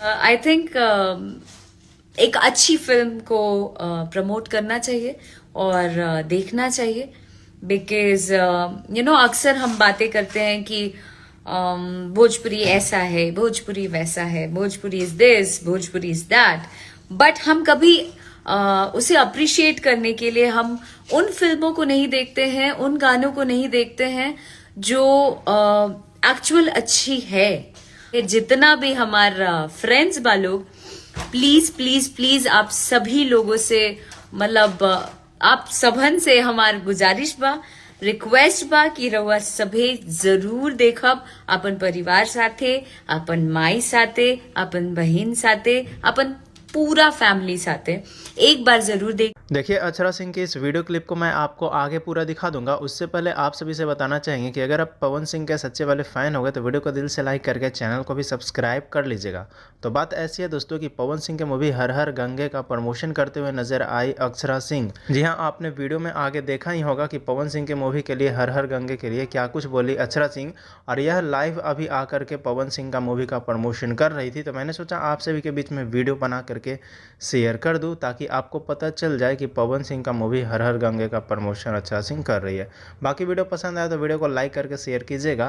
I think एक अच्छी film को प्रमोट करना चाहिए और देखना चाहिए, बिकॉज अक्सर हम बातें करते हैं कि भोजपुरी ऐसा है, भोजपुरी वैसा है, Bhojpuri is this, Bhojpuri is that, but हम कभी उसे अप्रिशिएट करने के लिए हम उन फिल्मों को नहीं देखते हैं, उन गानों को नहीं देखते हैं जो एक्चुअल अच्छी है। जितना भी हमारा फ्रेंड्स बा लोग, प्लीज प्लीज प्लीज आप सभी लोगों से, मतलब आप सबन से हमार गुजारिश बा, रिक्वेस्ट बा कि रउआ सभे जरूर देखब, अपन परिवार साथे, अपन माई साथे, अपन बहन साथे, अपन पूरा फैमिली साथे एक बार जरूर देखिए अक्षरा सिंह की इस वीडियो क्लिप को मैं आपको आगे पूरा दिखा दूंगा। उससे पहले आप सभी से बताना चाहेंगे कि अगर आप पवन सिंह के सच्चे वाले फ़ैन हो गए तो वीडियो को दिल से लाइक करके चैनल को भी सब्सक्राइब कर लीजिएगा। तो बात ऐसी है दोस्तों कि पवन सिंह के मूवी हर हर गंगे का प्रमोशन करते हुए नजर आई अक्षरा सिंह। जी हाँ, आपने वीडियो में आगे देखा ही होगा कि पवन सिंह के मूवी के लिए हर हर गंगे के लिए क्या कुछ बोली अक्षरा सिंह, और यह लाइव अभी आकर के पवन सिंह का मूवी का प्रमोशन कर रही थी। तो मैंने सोचा आप सभी के बीच में वीडियो बना करके शेयर कर दूँ ताकि आपको पता चल जाए कि पवन सिंह का मूवी हर हर गंगे का प्रमोशन अक्षरा सिंह कर रही है। बाकी वीडियो पसंद आया तो वीडियो को लाइक करके शेयर कीजिएगा।